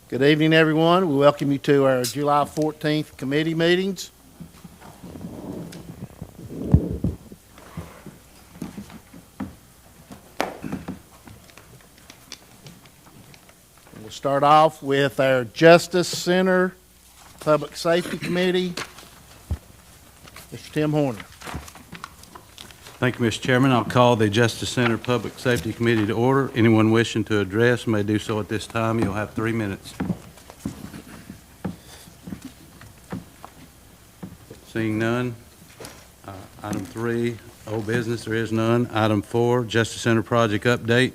Good evening, everyone. We welcome you to our July 14th committee meetings. We'll start off with our Justice Center Public Safety Committee. Mr. Tim Horner. Thank you, Mr. Chairman. I'll call the Justice Center Public Safety Committee to order. Anyone wishing to address may do so at this time. You'll have 3 minutes. Seeing none. Item 3, old business, there is none. Item 4, Justice Center project update.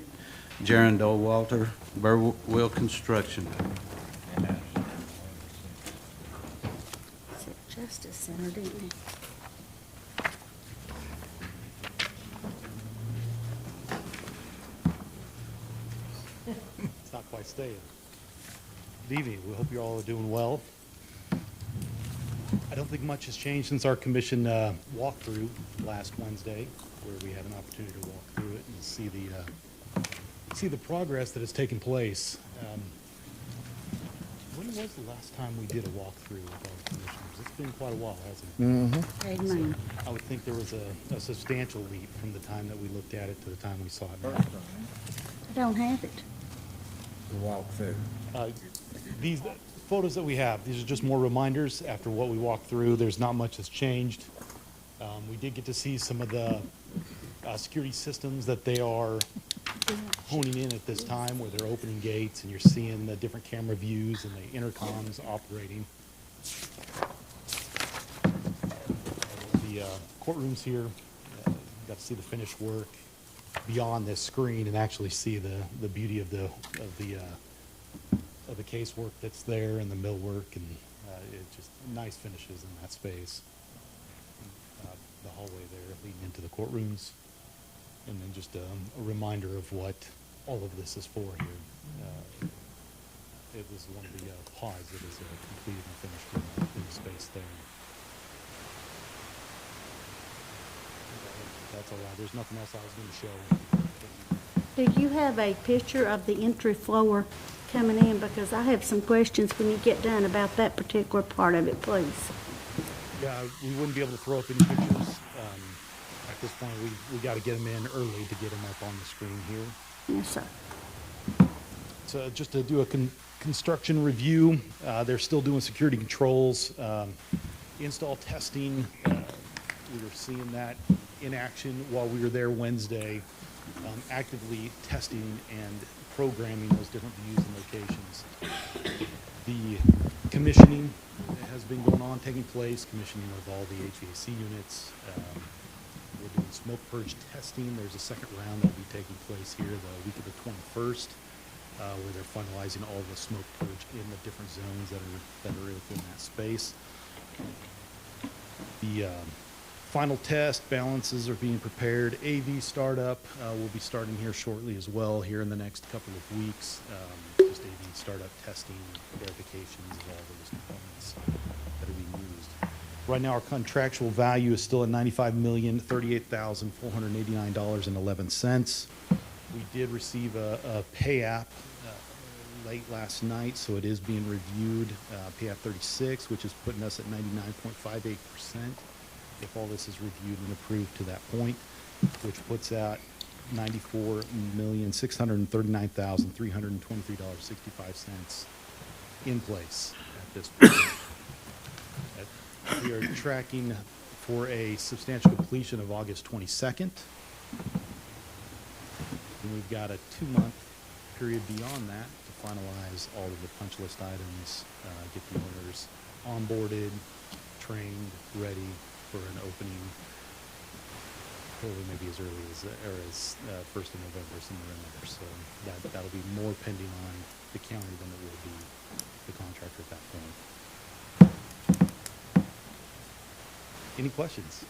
Jaron Dole Walter, Burwell Construction. Justice Center, didn't it? It's not quite staying. Good evening. We hope you all are doing well. I don't think much has changed since our commission walkthrough last Wednesday, where we had an opportunity to walk through it and see the progress that has taken place. When was the last time we did a walkthrough with our commissioners? It's been quite a while, hasn't it? Mm-hmm. Amen. I would think there was a substantial leap from the time that we looked at it to the time we saw it now. I don't have it. Walk through. These photos that we have, these are just more reminders after what we walked through. There's not much that's changed. We did get to see some of the security systems that they are honing in at this time, where they're opening gates and you're seeing the different camera views and the intercoms operating. The courtrooms here, got to see the finished work beyond this screen and actually see the beauty of the casework that's there and the millwork, and it's just nice finishes in that space. The hallway there leading into the courtrooms, and then just a reminder of what all of this is for here. It was one of the pods that is completed and finished in the space there. That's all right. There's nothing else I was going to show. Do you have a picture of the entry floor coming in? Because I have some questions when you get done about that particular part of it, please. Yeah, we wouldn't be able to throw up any pictures. At this point, we got to get them in early to get them up on the screen here. Yes, sir. So just to do a construction review, they're still doing security controls, install testing. We were seeing that in action while we were there Wednesday, actively testing and programming those different views and locations. The commissioning has been going on, taking place, commissioning of all the HVAC units. We're doing smoke purge testing. There's a second round that will be taking place here the week of the 21st, where they're finalizing all the smoke purge in the different zones that are within that space. The final test balances are being prepared. AV startup will be starting here shortly as well, here in the next couple of weeks. Just AV startup testing, verifications of all those components that are being used. Right now, our contractual value is still at $95,038,489.11. We did receive a pay app late last night, so it is being reviewed. Pay app 36, which is putting us at 99.58%. If all this is reviewed and approved to that point, which puts out $94,639,323.65 in place at this point. We are tracking for a substantial completion of August 22nd. And we've got a 2-month period beyond that to finalize all of the punch list items, get the owners onboarded, trained, ready for an opening, probably maybe as early as 1st of November, somewhere in there. So that'll be more pending on the county than it will be the contractor at that point. Any questions?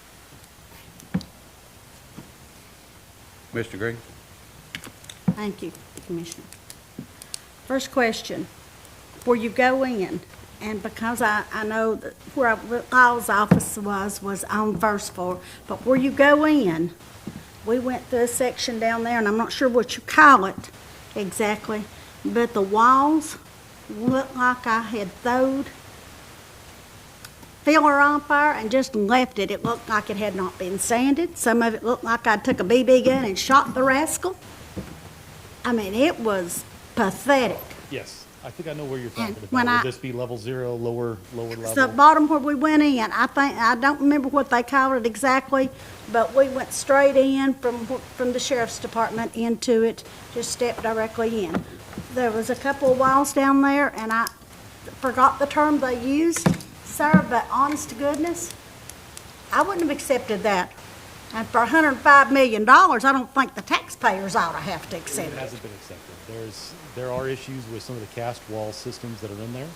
Mr. Green? Thank you, Commissioner. First question. Before you go in, and because I know that where Lyle's office was on first floor, but where you go in, we went through a section down there, and I'm not sure what you call it exactly, but the walls looked like I had throwed filler on fire and just left it. It looked like it had not been sanded. Some of it looked like I took a BB gun and shot the rascal. I mean, it was pathetic. Yes, I think I know where you're talking And when about. Would I- this be level 0, lower It's the level? bottom where we went in. I don't remember what they called it exactly, but we went straight in from the sheriff's department into it, just stepped directly in. There was a couple of walls down there, and I forgot the term they used, sir, but honest to goodness, I wouldn't have accepted that. And for $105 million, I don't think the taxpayers ought to have to accept It it. hasn't been accepted. There are issues with some of the cast wall systems that are in there,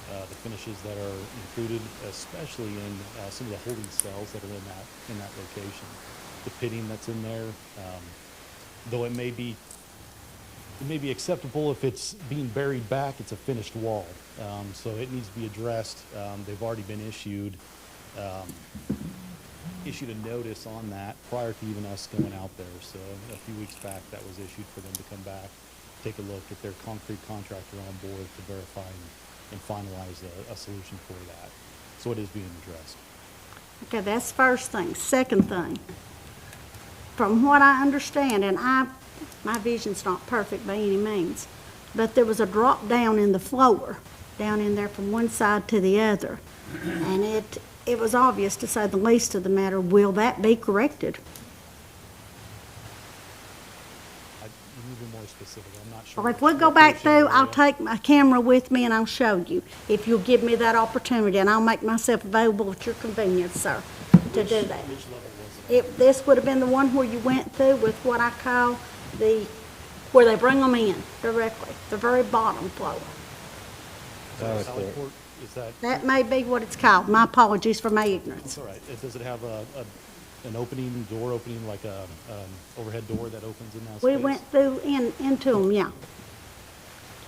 the finishes that are included, especially in some of the holding cells that are in that location. The pitting that's in there, though it may be acceptable if it's being buried back, it's a finished wall. So it needs to be addressed. They've already been issued a notice on that prior to even us going out there. So a few weeks back, that was issued for them to come back, take a look, get their concrete contractor on board to verify and finalize a solution for that. So it is being addressed. Okay, that's first thing. Second thing, from what I understand, and my vision's not perfect by any means, but there was a drop down in the floor, down in there from one side to the other. And it was obvious, to say the least of the matter. Will that be corrected? You need to be more specific. I'm not sure. Or if we go back through, I'll take my camera with me and I'll show you, if you'll give me that opportunity, and I'll make myself available at your convenience, sir, to do that. Which level was it? This would have been the one where you went through with what I call where they bring them in directly, the very bottom floor. Sally Port, is that? That may be what it's called. My apologies for my It's ignorance. all right. Does it have an opening, door opening, like a overhead door that opens in that space? We went through into them, yeah.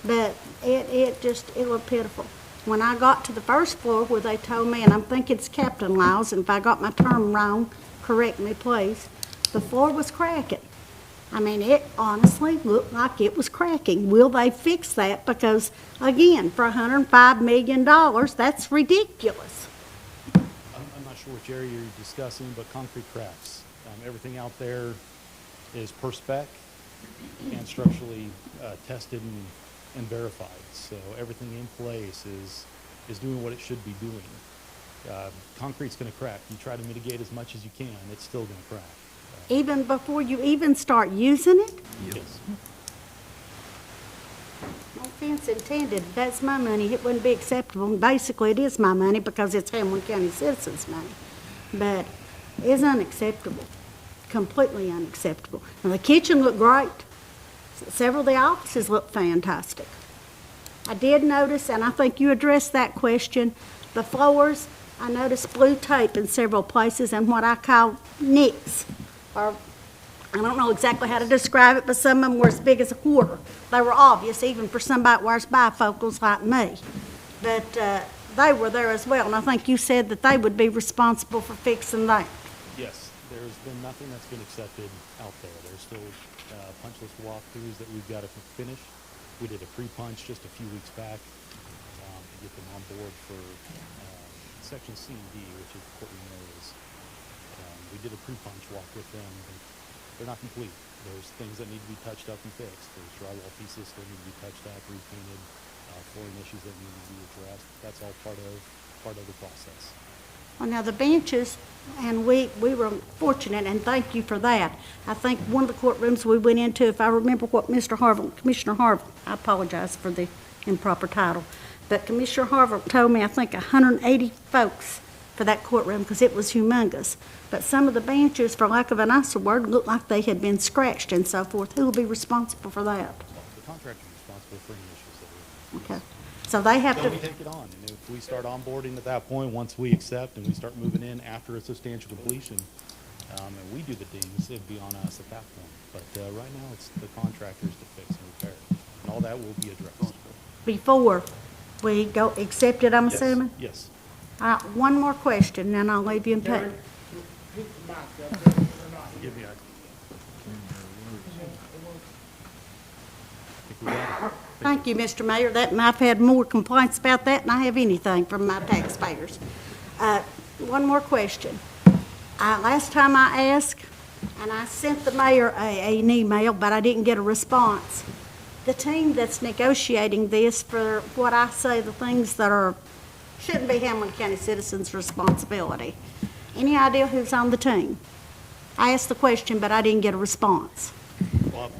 But it looked pitiful. When I got to the first floor where they told me, and I'm thinking it's captain laws, and if I got my term wrong, correct me, please. The floor was cracking. I mean, it honestly looked like it was cracking. Will they fix that? Because, again, for $105 million, that's ridiculous. I'm not sure which area you're discussing, but concrete cracks. Everything out there is per spec and structurally tested and verified. So everything in place is doing what it should be doing. Concrete's going to crack. You try to mitigate as much as you can, it's still going to crack. Even before you even start using it? Yes. No offense intended, that's my money, it wouldn't be acceptable. And basically, it is my money because it's Hamblen County citizens' money. But it's unacceptable, completely unacceptable. Now, the kitchen looked great. Several of the offices looked fantastic. I did notice, and I think you addressed that question, the floors, I noticed blue tape in several places and what I call nicks, or I don't know exactly how to describe it, but some of them were as big as a quarter. They were obvious, even for somebody that wears bifocals like me. But they were there as well, and I think you said that they would be responsible for fixing that. Yes, there's been nothing that's been accepted out there. There's still punch list walkthroughs that we've got to finish. We did a pre-punch just a few weeks back to get them on board for section C and D, which is courtroom areas. We did a pre-punch walk with them. They're not complete. There's things that need to be touched up and fixed. There's drywall pieces that need to be touched up, repainted, flooring issues that need to be addressed. That's all part of the process. Well, now, the benches, and we were fortunate, and thank you for that. I think one of the courtrooms we went into, if I remember what Commissioner Harville, I apologize for the improper title, but Commissioner Harville told me, I think, 180 folks for that courtroom because it was humongous. But some of the benches, for lack of a nicer word, looked like they had been scratched and so forth. Who will be responsible for that? The contractor is responsible for any issues that we have. Okay. So they have Then we to, take it on, and if we start onboarding at that point, once we accept and we start moving in after a substantial completion, and we do the dings, it'd be on us at that point. But right now, it's the contractors to fix and repair, and all that will be addressed. before we go accept it, I'm assuming? Yes. One more question, then I'll leave you in peace. Give me a. think we got it. Thank you, Mr. Mayor. I've had more complaints about that than I have anything from my taxpayers. One more question. Last time I asked, and I sent the mayor an email, but I didn't get a response. The team that's negotiating this for what I say, the things that shouldn't be Hamblen County citizens' responsibility. Any idea who's on the team? I asked the question, but I didn't get a response.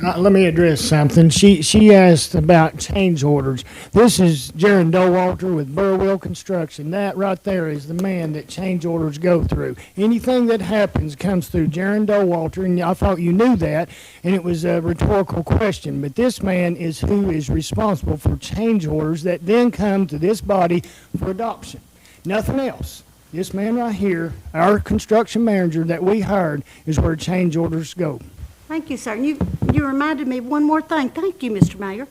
Let me address something. She asked about change orders. This is Jaron Dowalter with Burwell Construction. That right there is the man that change orders go through. Anything that happens comes through Jaron Dowalter, and I thought you knew that, and it was a rhetorical question. But this man is who is responsible for change orders that then come to this body for adoption. Nothing else. This man right here, our construction manager that we hired, is where change orders go. Thank you, sir. And you reminded me of one more thing. Thank you, Mr. Mayor.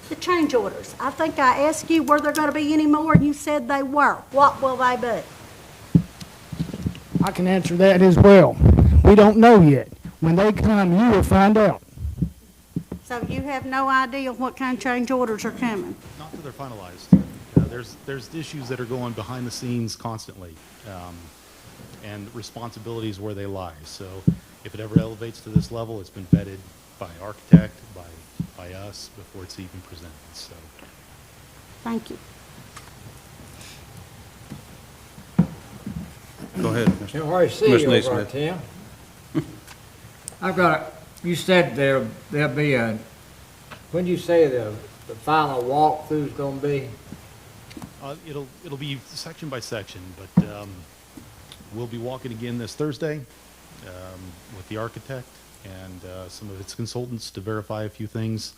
The change orders. I think I asked you were there going to be any more, and you said they were. What will they be? I can answer that as well. We don't know yet. When they come, you will find out. So you have no idea what kind of change orders are coming? Not that they're finalized. There's issues that are going behind the scenes constantly, and responsibilities where they lie. So if it ever elevates to this level, it's been vetted by architect, by us, before it's even presented, so. Thank you. Go ahead, Mr. Tim, where you see Commissioner you over, Naismith. Tim? I've got you said there'll be when you say the final walkthrough's gonna be? It'll be section by section, but we'll be walking again this Thursday with the architect and some of its consultants to verify a few things.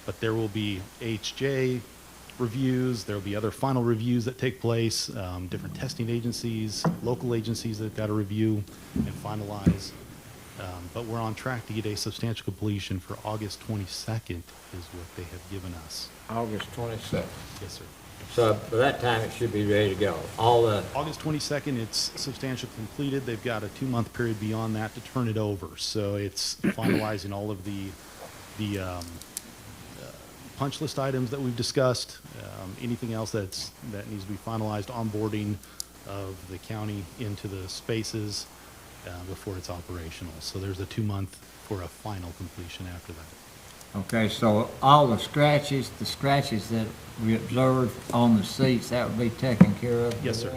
But there will be HJ reviews, there will be other final reviews that take place, different testing agencies, local agencies that got to review and finalize. But we're on track to get a substantial completion for August 22nd is what they have given us. August 27th. Yes, sir. So by that time, it should be ready to go. August 22nd, it's substantially completed. They've got a 2-month period beyond that to turn it over. So it's finalizing all of the punch list items that we've discussed, anything else that needs to be finalized, onboarding of the county into the spaces before it's operational. So there's a 2-month for a final completion after that. Okay, so all the scratches that we observed on the seats, that would be taken care of? Yes, sir.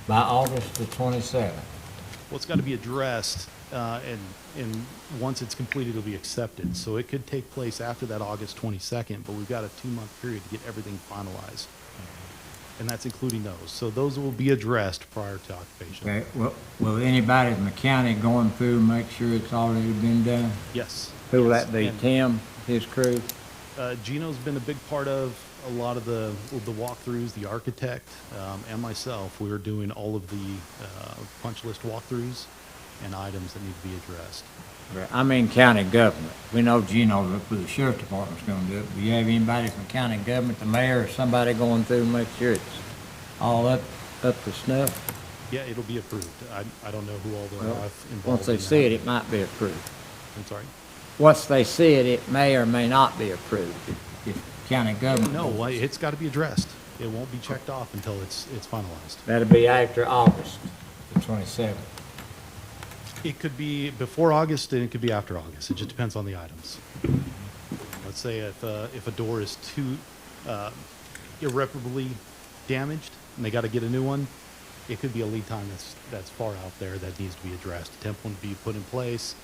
By August the 27th? Well, it's got to be addressed, and once it's completed, it'll be accepted. So it could take place after that August 22nd, but we've got a 2-month period to get everything finalized. And that's including those. So those will be addressed prior to occupation. Okay, will anybody in the county going through make sure it's already been done? Yes. Who will Yes. that be, And, Tim, his crew? Gino's been a big part of a lot of the walkthroughs, the architect, and myself. We are doing all of the punch list walkthroughs and items that need to be addressed. I mean county government. We know Gino, the sheriff department's gonna do it. Do you have anybody from county government, the mayor, or somebody going through and make sure it's all up to snuff? Yeah, it'll be approved. I don't know who all they'll Well, have involved. once they in see that. it might be approved. I'm sorry? Once they see it, it may or may not be approved if county government. No, it's got to be addressed. It won't be checked off until it's finalized. That'll be after August, the 27th. It could be before August and it could be after August. It just depends on the items. Let's say if a door is too irreparably damaged and they got to get a new one, it could be a lead time that's far out there that needs to be addressed. A temp one to be put in place,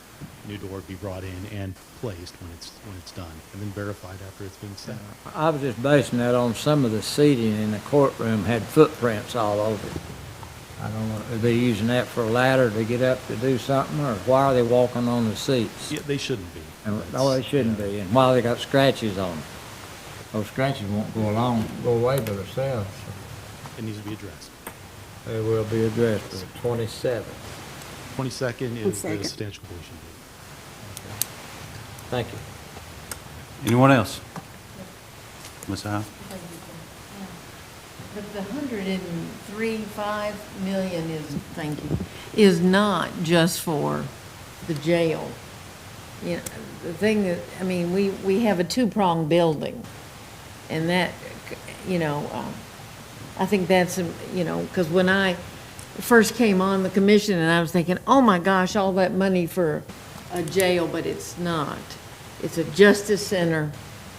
new door to be brought in and placed when it's done, and then verified after it's been set. I was just basing that on some of the seating in the courtroom had footprints all over it. I don't know, are they using that for a ladder to get up to do something, or why are they walking on the seats? Yeah, they shouldn't be. Oh, they shouldn't be, and why they got scratches on them? Those scratches won't go away by themselves. It needs to be addressed. They will be addressed for the 27th. 22nd is the 22nd. substantial completion date. Thank you. Anyone else? Ms. Howe? But the 103.5 million is not just for the jail. you know, the thing that, I mean, we have a two-pronged building, and that, you know, I think that's, you know, because when I first came on the commission, and I was thinking, oh my gosh, all that money for a jail, but it's not. It's a justice center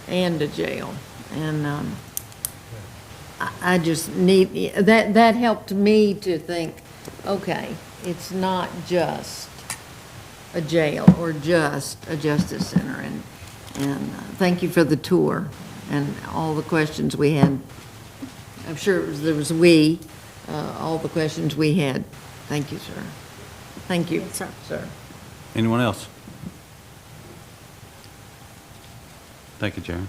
and a jail, and I just need, that helped me to think, okay, it's not just a jail or just a justice center, and thank you for the tour and all the questions we had. I'm sure there was all the questions we had. Thank you, sir. Thank you, Yes, sir. sir. Anyone else? Thank you, Chairman.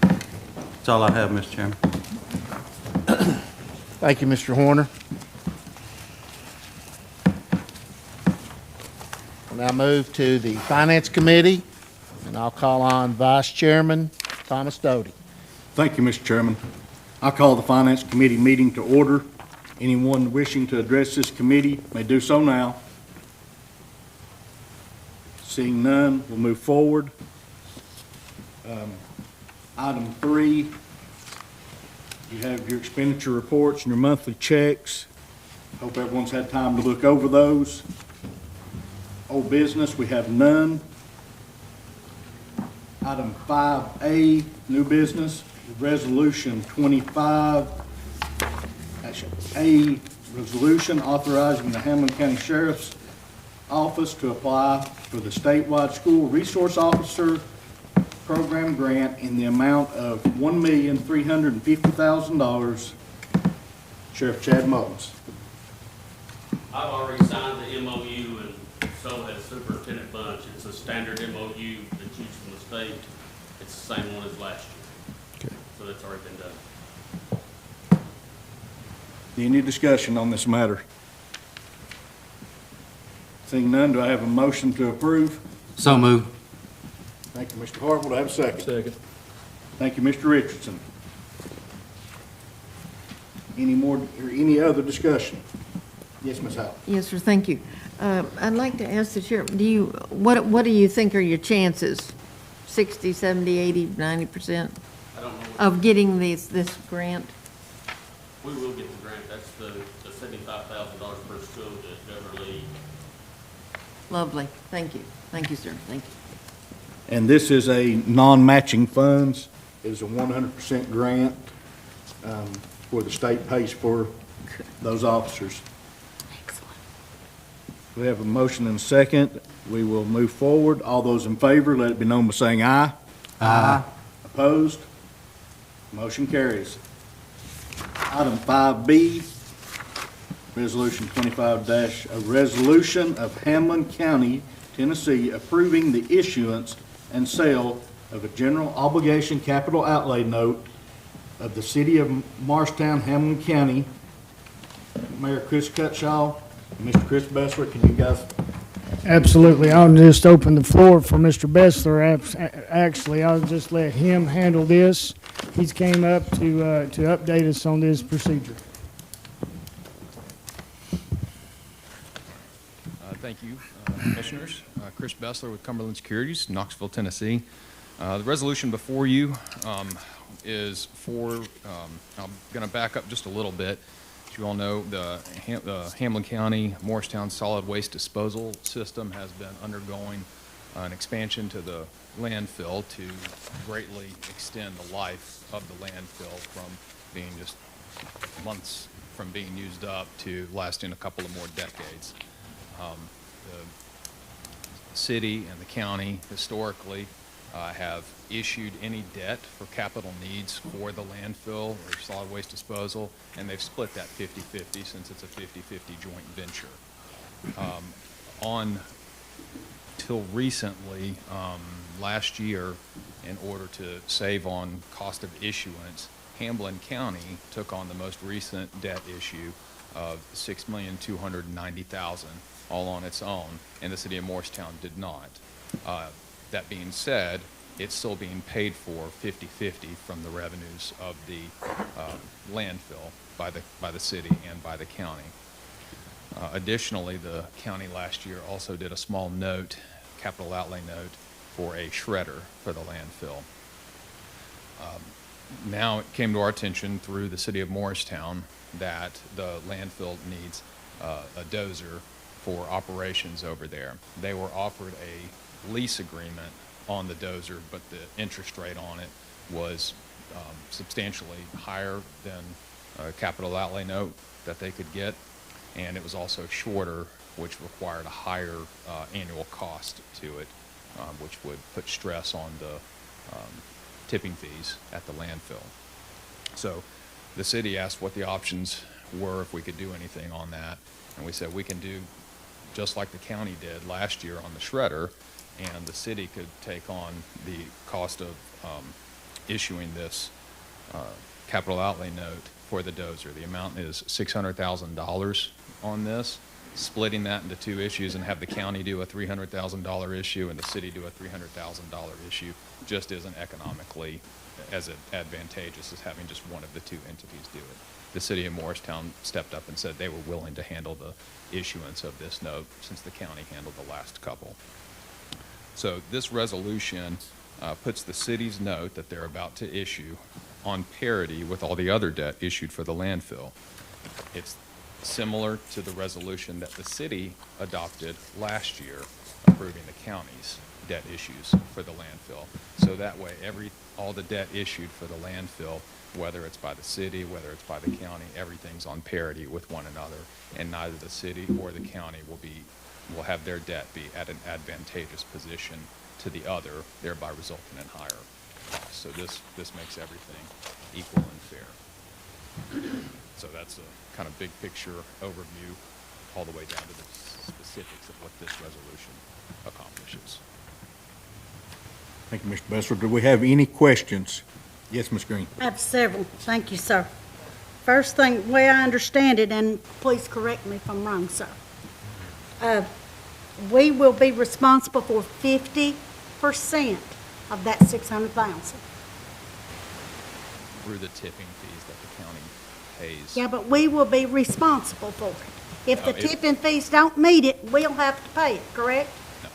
That's all I have, Mr. Chairman. Thank you, Mr. Horner. We'll now move to the Finance Committee, and I'll call on Vice Chairman Thomas Doty. Thank you, Mr. Chairman. I call the Finance Committee meeting to order. Anyone wishing to address this committee may do so now. Seeing none, we'll move forward. Item 3, you have your expenditure reports and your monthly checks. Hope everyone's had time to look over those. Old business, we have none. Item 5A, new business, resolution 25, actually A, resolution authorizing the Hamblen County Sheriff's Office to apply for the statewide school resource officer program grant in the amount of $1,350,000. Sheriff Chad Mullins. I've already signed the MOU, and so has Superintendent Bunch. It's a standard MOU that's used from the state. It's the same one as last year. Okay. So that's already been done. Any discussion on this matter? Seeing none, do I have a motion to approve? So moved. Thank you, Mr. Harville. Do I have a second? Second. Thank you, Mr. Richardson. Any more, or any other discussion? Yes, Ms. Howell. Yes, sir, thank you. I'd like to ask the sheriff, what do you think are your chances? 60, 70, 80, 90% I don't know. of getting this grant? We will get the grant. That's the $75,000 per school that Governor Lee. Lovely, thank you. Thank you, sir, thank you. And this is a non-matching funds. It is a 100% grant where the state pays for those officers. Excellent. We have a motion and a second. We will move forward. All those in favor, let it be known by saying aye. Aye. Opposed? Motion carries. Item 5B, Resolution 25- a resolution of Hamblen County, Tennessee, approving the issuance and sale of a general obligation capital outlay note of the City of Morristown, Hamblen County. Mayor Chris Cutshaw, and Mr. Chris Bessler, can you guys? Absolutely. I'll just open the floor for Mr. Bessler. Actually, I'll just let him handle this. He's came up to update us on this procedure. Thank you, Commissioners. Chris Bessler with Cumberland Securities, Knoxville, Tennessee. The resolution before you is for, I'm going to back up just a little bit. As you all know, the Hamblen County Morristown solid waste disposal system has been undergoing an expansion to the landfill to greatly extend the life of the landfill from being just months from being used up to lasting a couple of more decades. The city and the county historically have issued any debt for capital needs for the landfill or solid waste disposal, and they've split that 50-50 since it's a 50-50 joint venture. Till recently, last year, in order to save on cost of issuance, Hamblen County took on the most recent debt issue of $6,290,000 all on its own, and the city of Morristown did not. That being said, it's still being paid for 50-50 from the revenues of the landfill by the city and by the county. Additionally, the county last year also did a small note capital outlay note for a shredder for the landfill. Now it came to our attention through the city of Morristown that the landfill needs a dozer for operations over there. They were offered a lease agreement on the dozer, but the interest rate on it was substantially higher than a capital outlay note that they could get, and it was also shorter, which required a higher annual cost to it, which would put stress on the tipping fees at the landfill. So the city asked what the options were, if we could do anything on that, and we said we can do just like the county did last year on the shredder, and the city could take on the cost of issuing this capital outlay note for the dozer. The amount is $600,000 on this, splitting that into two issues and have the county do a $300,000 issue and the city do a $300,000 issue just isn't economically as advantageous as having just one of the two entities do it. The city of Morristown stepped up and said they were willing to handle the issuance of this note since the county handled the last couple. So this resolution puts the city's note that they're about to issue on parity with all the other debt issued for the landfill. It's similar to the resolution that the city adopted last year approving the county's debt issues for the landfill. So that way, all the debt issued for the landfill, whether it's by the city, whether it's by the county, everything's on parity with one another, and neither the city or the county will have their debt be at an advantageous position to the other, thereby resulting in higher costs. So this makes everything equal and fair. So that's a kind of big picture overview all the way down to the specifics of what this resolution accomplishes. Thank you, Mr. Bessler. Do we have any questions? Yes, Ms. Green. I have several. Thank you, sir. First thing, the way I understand it, and please correct me if I'm wrong, sir. We will be responsible for 50% of that 600,000. Through the tipping fees that the county pays. Yeah, but we will be responsible for it. If the No, if- tipping fees don't meet it, we'll have to pay it, correct? No,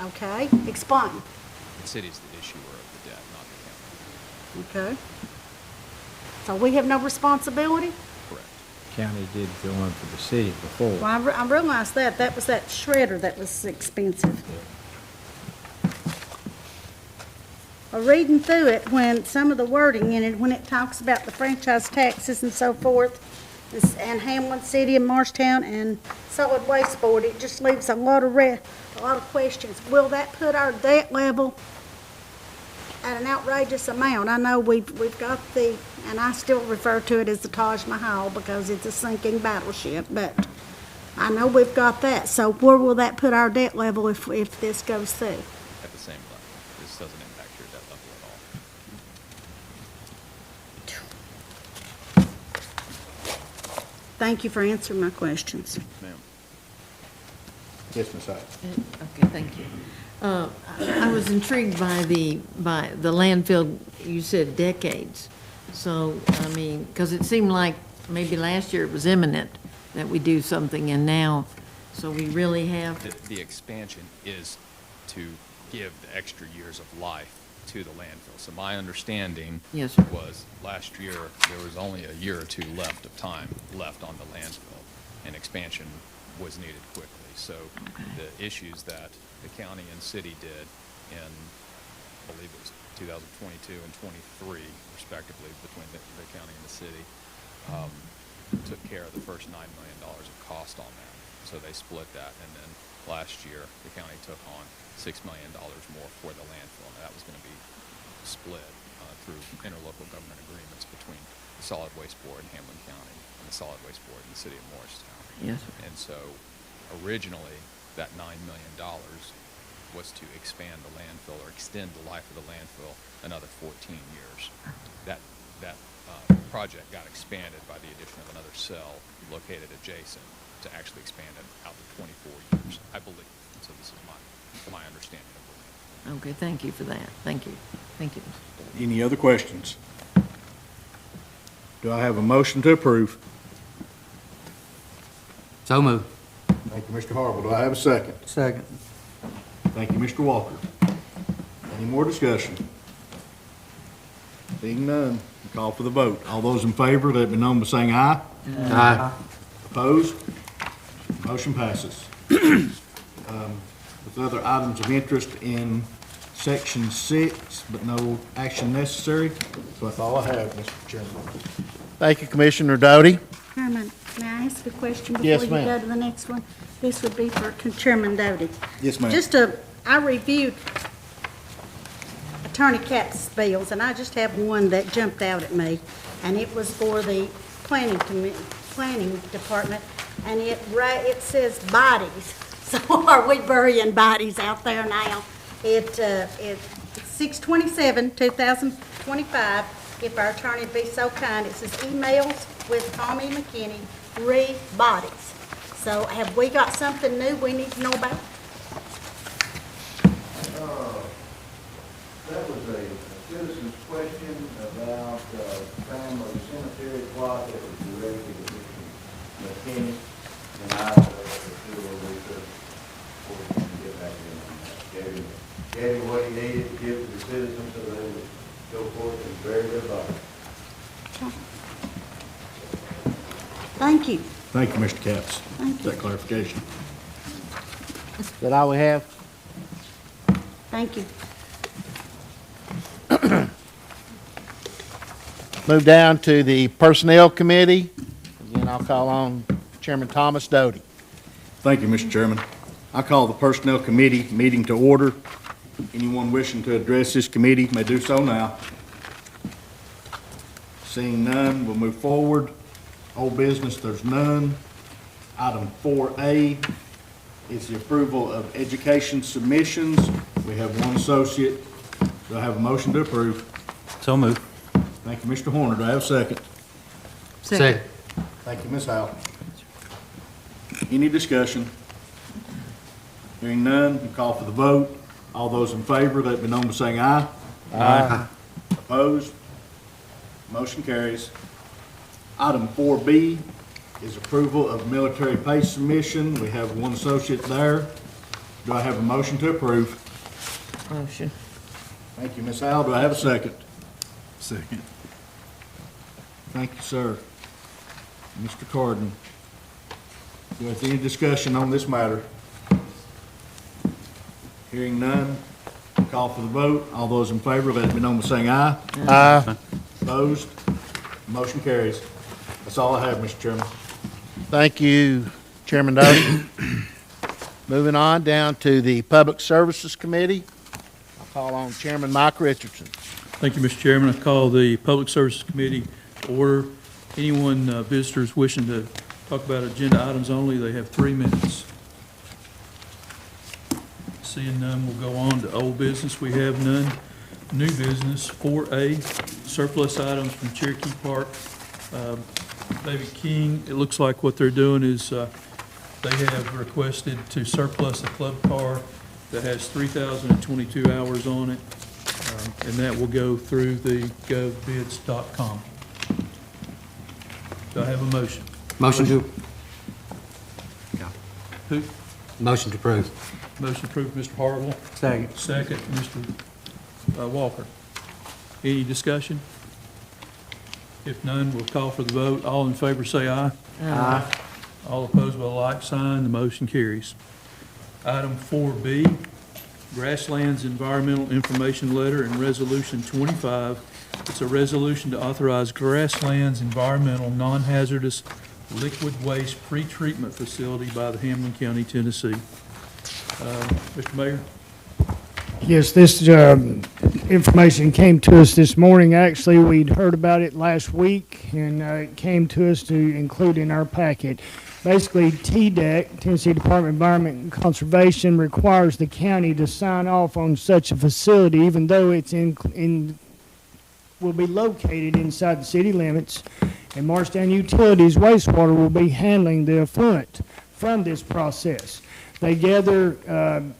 Okay, explain. the city's the issuer of the debt, not the county. Okay. So we have no responsibility? Correct. County did the one for the city before. Well, I realized that. That was that shredder that was expensive. Reading through it, when some of the wording in it, when it talks about the franchise taxes and so forth, and Hamblen City and Morristown and Solid Waste Board, it just leaves a lot of questions. Will that put our debt level at an outrageous amount? I know we've got and I still refer to it as the Taj Mahal because it's a sinking battleship, but I know we've got that. So where will that put our debt level if this goes through? At the same level. This doesn't impact your debt level at all. Thank you for answering my questions. Ma'am. Yes, Ms. Hyde. Okay, thank you. I was intrigued by the landfill, you said decades. So, I mean, because it seemed like maybe last year it was imminent that we do something, and now, so we really have, The expansion is to give the extra years of life to the landfill. So my understanding Yes, sir. was last year, there was only a year or two left of time left on the landfill, and expansion was needed quickly. So the issues that the county and city did in, I believe it was 2022 and 23 respectively, between the county and the city, took care of the first $9 million of cost on that. So they split that, and then last year, the county took on $6 million more for the landfill. And that was going to be split through interlocal government agreements between the Solid Waste Board in Hamblen County and the Solid Waste Board in the city of Morristown. yes, sir. And so originally, that $9 million was to expand the landfill or extend the life of the landfill another 14 years. That project got expanded by the addition of another cell located adjacent to actually expand it out to 24 years, I believe. And so this is my understanding of it. Okay, thank you for that. Thank you. Thank you. Any other questions? Do I have a motion to approve? So moved. Thank you, Mr. Harville. Do I have a second? Second. Thank you, Mr. Walker. Any more discussion? Seeing none, call for the vote. All those in favor, let it be known by saying aye. Aye. Opposed? Motion passes. With other items of interest in section 6, but no action necessary. So that's all I have, Mr. Chairman. Thank you, Commissioner Doty. Chairman, may I ask a question before Yes, you ma'am. go to the next one? This would be for Chairman Doty. Yes, ma'am. I reviewed Attorney Katz's bills, and I just have one that jumped out at me, and it was for the planning department, and it says bodies. So are we burying bodies out there now? It's 6/27/2025. If our attorney would be so kind, it says emails with Tommy McKinney, bodies. So have we got something new we need to know about? That was a citizen's question about family cemetery plot that was directed to Mr. McKinney, and I will do a research before we can get back in on that. Gave him what he needed to give to the citizens so they would go forth and bury their body. Thank you. Thank you, Mr. Capps. Thank For that clarification. Is that all we have? Thank you. Move down to the Personnel Committee. Again, I'll call on Chairman Thomas Doty. Thank you, Mr. Chairman. I call the Personnel Committee meeting to order. Anyone wishing to address this committee may do so now. Seeing none, we'll move forward. Old business, there's none. Item 4A is the approval of education submissions. We have one associate. Do I have a motion to approve? So moved. Thank you, Mr. Horner. Do I have a second? Second. Thank you, Ms. Howell. Any discussion? Hearing none, we call for the vote. All those in favor, let it be known by saying aye. Aye. Opposed? Motion carries. Item 4B is approval of military pay submission. We have one associate there. Do I have a motion to approve? Motion. Thank you, Ms. Howell. Do I have a second? Second. Thank you, sir. Mr. Carden. Do you have any discussion on this matter? Hearing none, call for the vote. All those in favor, let it be known by saying aye. Aye. Opposed? Motion carries. That's all I have, Mr. Chairman. Thank you, Chairman Doty. Moving on down to the Public Services Committee. I'll call on Chairman Mike Richardson. Thank you, Mr. Chairman. I call the Public Services Committee to order. Anyone, visitors wishing to talk about agenda items only, they have 3 minutes. Seeing none, we'll go on to old business. We have none. New business, 4A, surplus items from Cherokee Park. David King, it looks like what they're doing is they have requested to surplus a club car that has 3,022 hours on it, and that will go through the govbids.com. Do I have a motion? Motion to, Who? motion to approve. Motion approved, Mr. Harville. Second. Second, Mr. Walker. Any discussion? If none, we'll call for the vote. All in favor say aye. Aye. All opposed by the like sign, the motion carries. Item 4B, Grasslands Environmental Information Letter and Resolution 25. It's a resolution to authorize Grasslands Environmental Non-Hazardous Liquid Waste Pretreatment Facility by the Hamblen County, Tennessee. Mr. Mayor? Yes, this information came to us this morning. Actually, we'd heard about it last week, and it came to us to include in our packet. Basically, TDEC, Tennessee Department of Environment and Conservation, requires the county to sign off on such a facility, even though it's will be located inside the city limits, and Marshtown Utilities wastewater will be handling the effluent from this process. They gather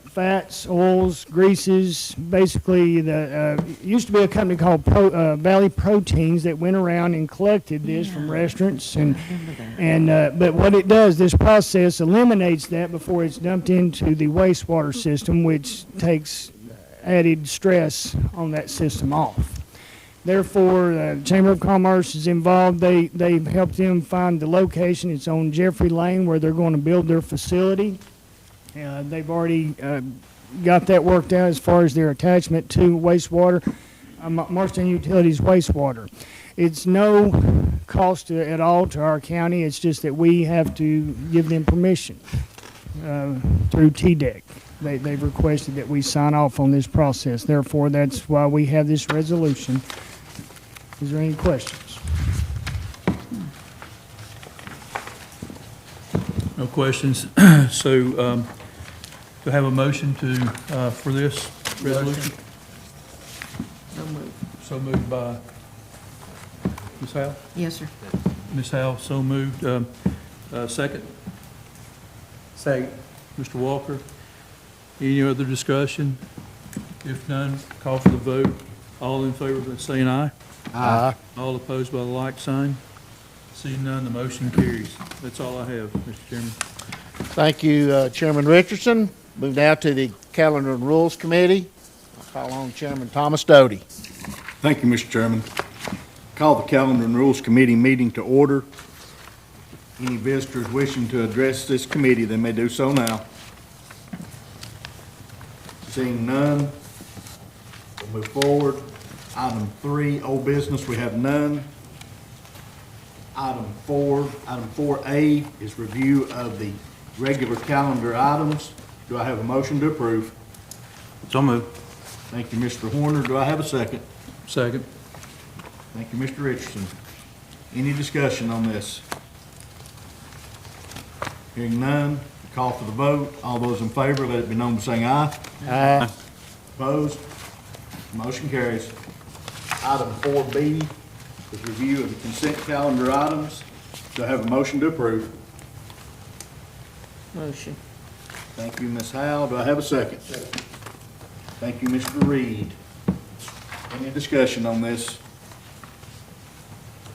fats, oils, greases, basically it used to be a company called Valley Proteins that went around and collected this from restaurants. But what it does, this process eliminates that before it's dumped into the wastewater system, which takes added stress on that system off. Therefore, the Chamber of Commerce is involved. They've helped them find the location. It's on Jeffrey Lane where they're going to build their facility. They've already got that worked out as far as their attachment to wastewater, Marshton Utilities wastewater. It's no cost at all to our county. It's just that we have to give them permission through TDEC. They've requested that we sign off on this process. Therefore, that's why we have this resolution. Is there any questions? No questions. So, do I have a motion for this resolution? So moved. So moved by Ms. Howe? Yes, sir. Ms. Howe, so moved. Second? Second. Mr. Walker? Any other discussion? If none, call for the vote. All in favor by saying aye. Aye. All opposed by the like sign. Seeing none, the motion carries. That's all I have, Mr. Chairman. Thank you, Chairman Richardson. Move now to the Calendar and Rules Committee. I'll call on Chairman Thomas Doty. Thank you, Mr. Chairman. Call the Calendar and Rules Committee meeting to order. Any visitors wishing to address this committee, they may do so now. Seeing none, we'll move forward. Item 3, old business, we have none. Item 4A is review of the regular calendar items. Do I have a motion to approve? So moved. Thank you, Mr. Horner. Do I have a second? Second. Thank you, Mr. Richardson. Any discussion on this? Hearing none, call for the vote. All those in favor, let it be known by saying aye. Aye. Opposed? Motion carries. Item 4B is review of the consent calendar items. Do I have a motion to approve? Motion. Thank you, Ms. Howe. Do I have a second? Thank you, Mr. Reed. Any discussion on this?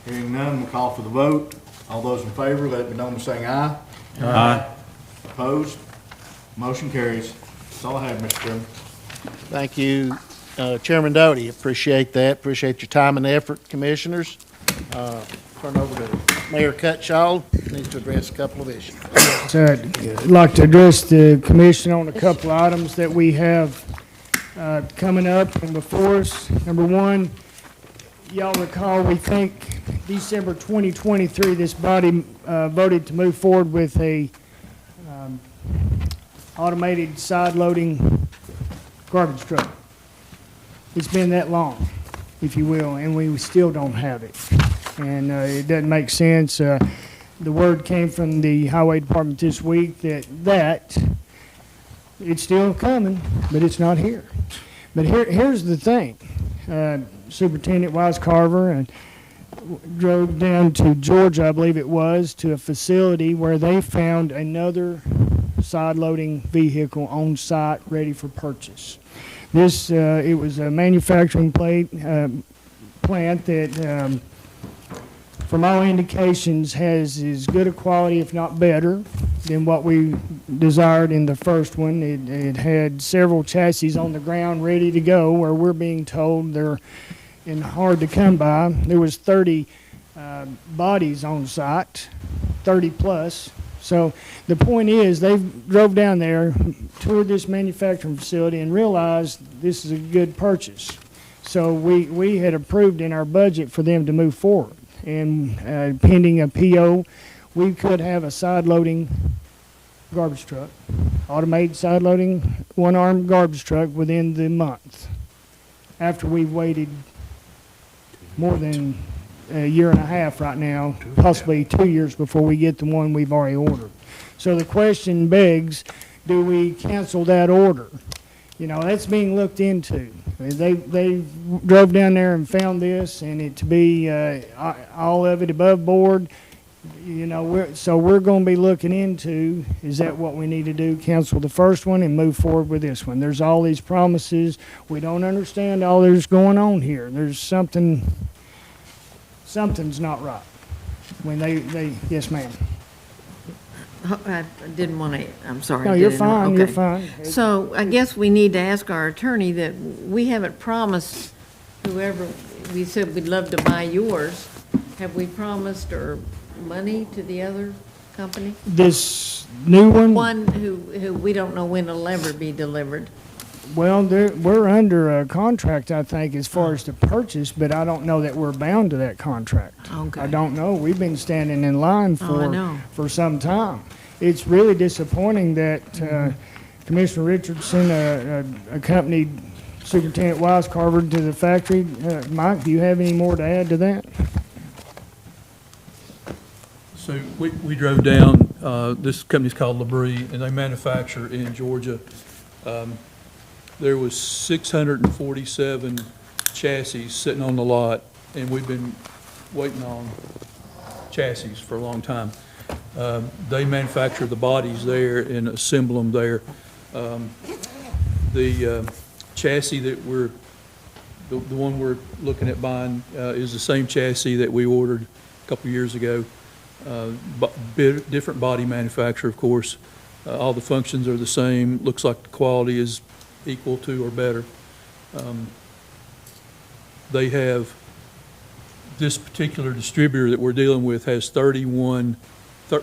Hearing none, we'll call for the vote. All those in favor, let it be known by saying aye. Aye. Opposed? Motion carries. That's all I have, Mr. Chairman. Thank you, Chairman Doty. Appreciate that. Appreciate your time and effort, commissioners. Turn over to Mayor Cutshaw. Needs to address a couple of issues. So I'd like to address the commission on a couple of items that we have coming up and before us. Number one, y'all recall, we think December 2023, this body voted to move forward with a automated side-loading garbage truck. It's been that long, if you will, and we still don't have it. And it doesn't make sense. The word came from the Highway Department this week that it's still coming, but it's not here. But here's the thing. Superintendent Wise Carver and drove down to Georgia, I believe it was, to a facility where they found another side-loading vehicle on site ready for purchase. This, it was a manufacturing plant that, from all indications, has as good a quality, if not better, than what we desired in the first one. It had several chassis on the ground ready to go, where we're being told they're hard to come by. There was 30 bodies on site, 30 plus. So the point is, they drove down there, toured this manufacturing facility, and realized this is a good purchase. So we had approved in our budget for them to move forward. And pending a PO, we could have a side-loading garbage truck, automated side-loading one-arm garbage truck within the month, after we've waited more than a year and a half right now, possibly 2 years before we get the one we've already ordered. So the question begs, do we cancel that order? You know, that's being looked into. They drove down there and found this, and it to be all of it above board, You know, we're gonna be looking into, is that what we need to do? Cancel the first one and move forward with this one. There's all these promises. We don't understand all there's going on here. There's something's not right. When yes, ma'am. I didn't want to, I'm sorry. No, I you're didn't- fine, okay. you're fine. So I guess we need to ask our attorney that we haven't promised whoever, we said we'd love to buy yours. Have we promised or money to the other company? This new one? One who we don't know when it'll ever be delivered. Well, we're under a contract, I think, as far as the purchase, but I don't know that we're bound to that contract. Okay. I don't know. We've been standing in line I know. for some time. It's really disappointing that Commissioner Richardson accompanied Superintendent Wisecarver to the factory. Mike, do you have any more to add to that? So we drove down, this company's called Labrie, and they manufacture in Georgia. There was 647 chassis sitting on the lot, and we've been waiting on chassis for a long time. They manufacture the bodies there and assemble them there. The chassis that the one we're looking at buying is the same chassis that we ordered a couple years ago. Different body manufacturer, of course. All the functions are the same. Looks like the quality is equal to or better. They have, this particular distributor that we're dealing with has 31 or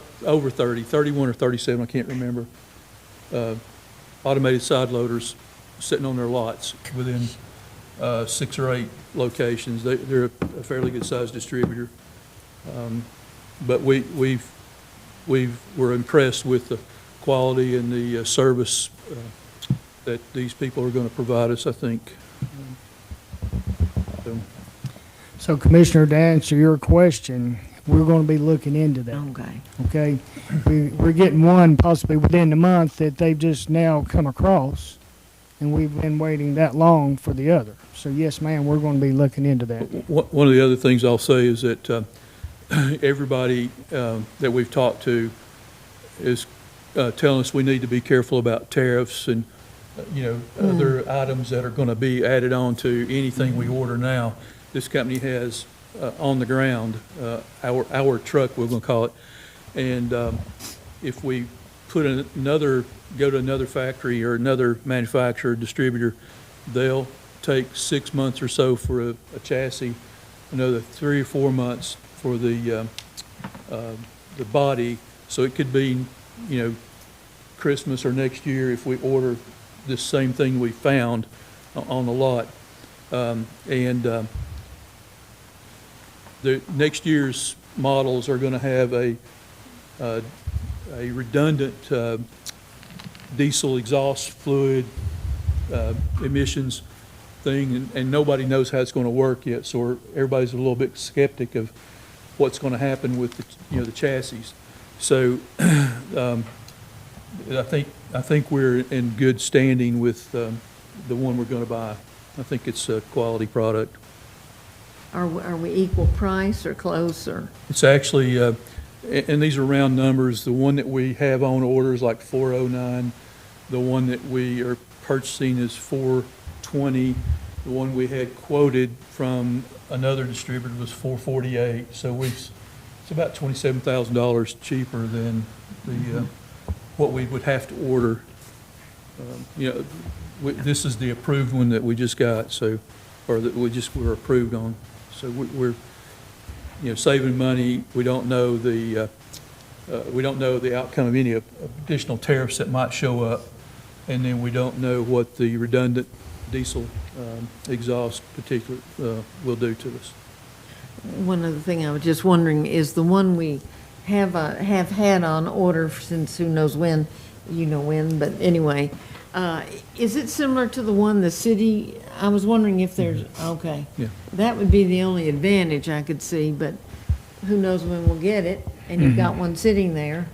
37, I can't remember, automated side loaders sitting on their lots within 6 or 8 locations. They're a fairly good-sized distributor. But we're impressed with the quality and the service that these people are going to provide us, I think. So, Commissioner, to answer your question, we're going to be looking into that. Okay. Okay? We're getting one possibly within the month that they've just now come across, and we've been waiting that long for the other. So, yes, ma'am, we're going to be looking into that. One of the other things I'll say is that everybody that we've talked to is telling us we need to be careful about tariffs and other items that are going to be added on to anything we order now. This company has on the ground our truck, we're going to call it, and if we go to another factory or another manufacturer, distributor, they'll take 6 months or so for a chassis, another 3 or 4 months for the body. So it could be, Christmas or next year if we order this same thing we found on the lot. The next year's models are going to have a redundant diesel exhaust fluid emissions thing, and nobody knows how it's going to work yet. So everybody's a little bit skeptic of what's going to happen with the chassis. So I think we're in good standing with the one we're going to buy. I think it's a quality product. Are we equal price or close or? It's actually, and these are round numbers, the one that we have on order is like $409. The one that we are purchasing is $420. The one we had quoted from another distributor was $448. So it's about $27,000 cheaper than the what we would have to order. This is the approved one that we just got, or that we're approved on. So we're saving money. We don't know the outcome of any additional tariffs that might show up, and then we don't know what the redundant diesel exhaust particular will do to us. One other thing I was just wondering is the one we have had on order since who knows when, but anyway, is it similar to the one the city? I was wondering if there's, okay. Yeah. That would be the only advantage I could see, but who knows when we'll get it, and you've got one sitting there.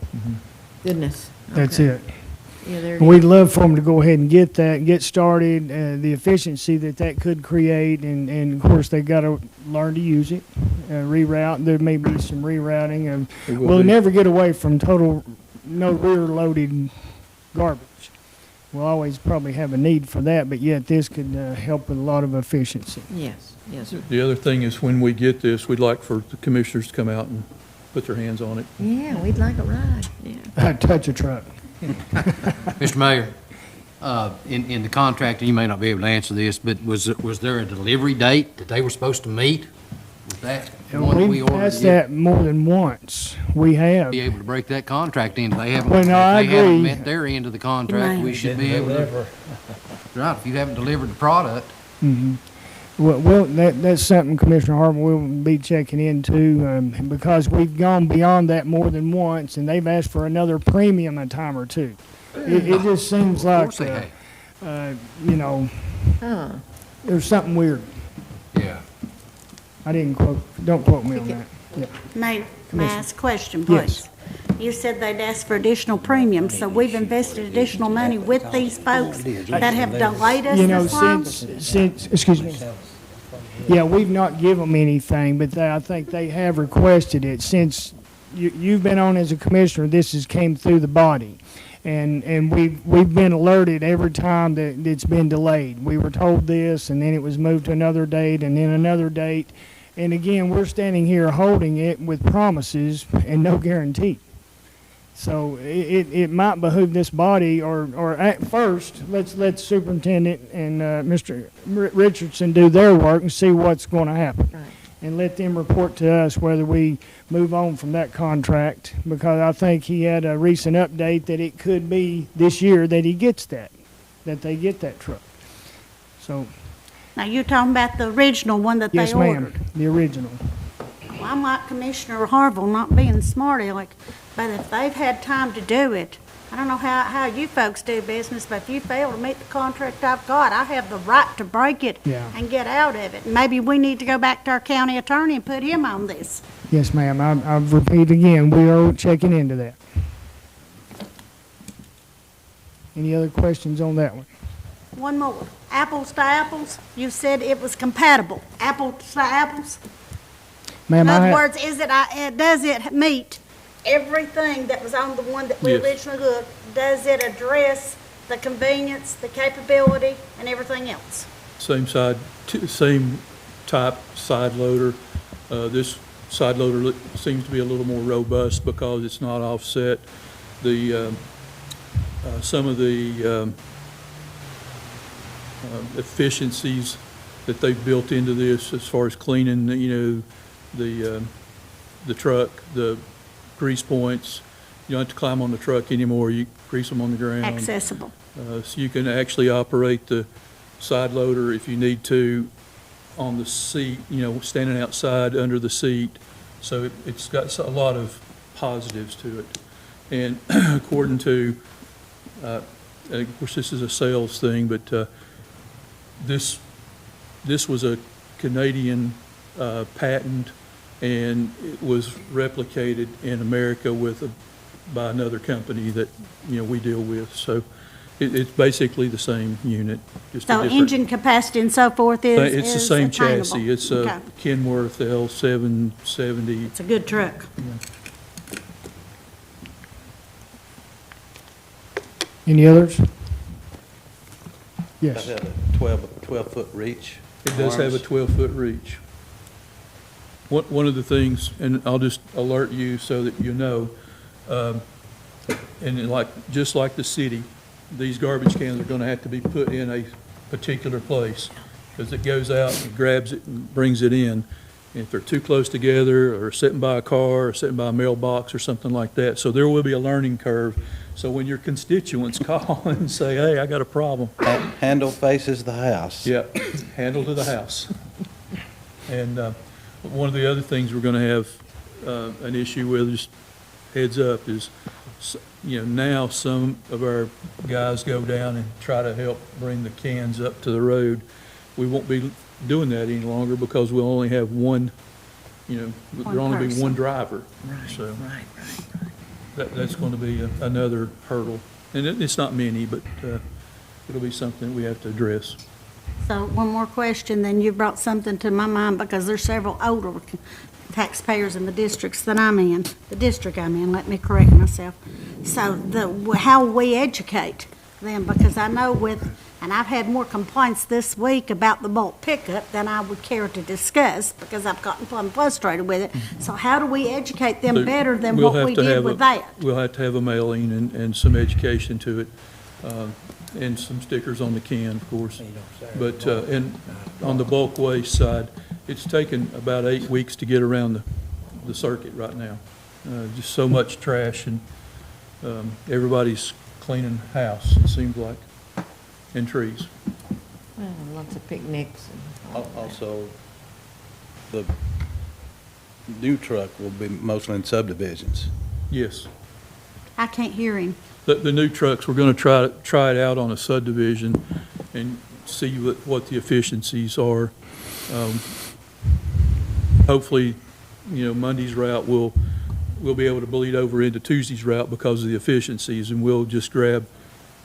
Goodness. That's Okay. it. Yeah, there. We'd love for them to go ahead and get that, get started, the efficiency that could create, and of course, they got to learn to use it. reroute. There may be some rerouting of, It will we'll be. never get away from total, no rear-loaded garbage. We'll always probably have a need for that, but yet this could help with a lot of efficiency. Yes, yes, sir. The other thing is when we get this, we'd like for the commissioners to come out and put their hands on it. Yeah, we'd like a ride, yeah. Touch a truck. Mr. Mayor, in the contract, and you may not be able to answer this, but was there a delivery date that they were supposed to meet? Was that the one that we We've ordered? passed that more than once. We have. Be able to break that contract in. They haven't, Well, no, I if they haven't agree. met their end of the contract, we should be able to. Right, if you haven't delivered the product. Well, that's something Commissioner Harville will be checking into, because we've gone beyond that more than once, and they've asked for another premium a time or two. It just seems Of like, course they have. you know, Huh. there's something weird. Yeah. I didn't don't quote me on that. Yeah. Mayor, may I Commissioner. ask a question, Yes. please? You said they'd ask for additional premiums, so we've invested additional money with these folks that have delayed us You know, this long? since, excuse me. Yeah, we've not given them anything, but I think they have requested it. Since you've been on as a commissioner, this has came through the body. And we've been alerted every time that it's been delayed. We were told this, and then it was moved to another date, and then another date. And again, we're standing here holding it with promises and no guarantee. So it might behoove this body, or at first, let's let Superintendent and Mr. Richardson do their work and see what's going to happen. Right. And let them report to us whether we move on from that contract, because I think he had a recent update that it could be this year that he gets that they get that truck. So, Now, you're talking about the original one that they yes, ordered? ma'am, the original. Well, I'm like Commissioner Harville, not being smart aleck, but if they've had time to do it, I don't know how you folks do business, but if you fail to meet the contract I've got, I have the right to break it Yeah. and get out of it. Maybe we need to go back to our county attorney and put him on this. Yes, ma'am, I've repeated again, we are checking into that. Any other questions on that one? One more. Apples to apples, you said it was compatible. Apples to apples? Ma'am, In I other ha- words, does it meet everything that was on the one that we Yes. originally looked? Does it address the convenience, the capability, and everything else? Same same type side loader. This side loader seems to be a little more robust because it's not offset. Some of the efficiencies that they've built into this as far as cleaning, the truck, the grease points. You don't have to climb on the truck anymore. You grease them on the ground. Accessible. So you can actually operate the side loader if you need to on the seat, standing outside under the seat. So it's got a lot of positives to it. And according to, of course, this is a sales thing, but this was a Canadian patent, and it was replicated in America by another company that, we deal with. So it's basically the same unit, just a So different. engine capacity and so forth is It's the same attainable. chassis. It's a Okay. Kenworth L770. It's a good truck. Any others? Yes. Does it have a 12-foot reach? It does have a 12-foot reach. One of the things, and I'll just alert you so that you know, and just like the city, these garbage cans are going to have to be put in a particular place, because it goes out and grabs it and brings it in. And if they're too close together, or sitting by a car, or sitting by a mailbox, or something like that, so there will be a learning curve. So when your constituents call and say, hey, I got a problem. Handle faces the house. Yeah, handle to the house. And one of the other things we're going to have an issue with, just heads up, is, now some of our guys go down and try to help bring the cans up to the road. We won't be doing that any longer because we'll only have one, there'll only be one driver. Right, So right. that's going to be another hurdle. And it's not many, but it'll be something we have to address. So one more question, then you brought something to my mind, because there's several older taxpayers in the districts that I'm in, the district I'm in, let me correct myself. So how we educate them, because I know and I've had more complaints this week about the bulk pickup than I would care to discuss, because I've gotten plumb frustrated with it. So how do we educate them better than We'll what have we to did have with that? We'll have to have a mailing and some education to it, and some stickers on the can, of course. But, and on the bulk waste side, it's taken about 8 weeks to get around the circuit right now. Just so much trash, and everybody's cleaning house, it seems like, and trees. Well, lots of picnics and all that. Also, the new truck will be mostly in subdivisions. Yes. I can't hear him. The new trucks, we're going to try it out on a subdivision and see what the efficiencies are. Hopefully, Monday's route we'll be able to bleed over into Tuesday's route because of the efficiencies, and we'll just grab,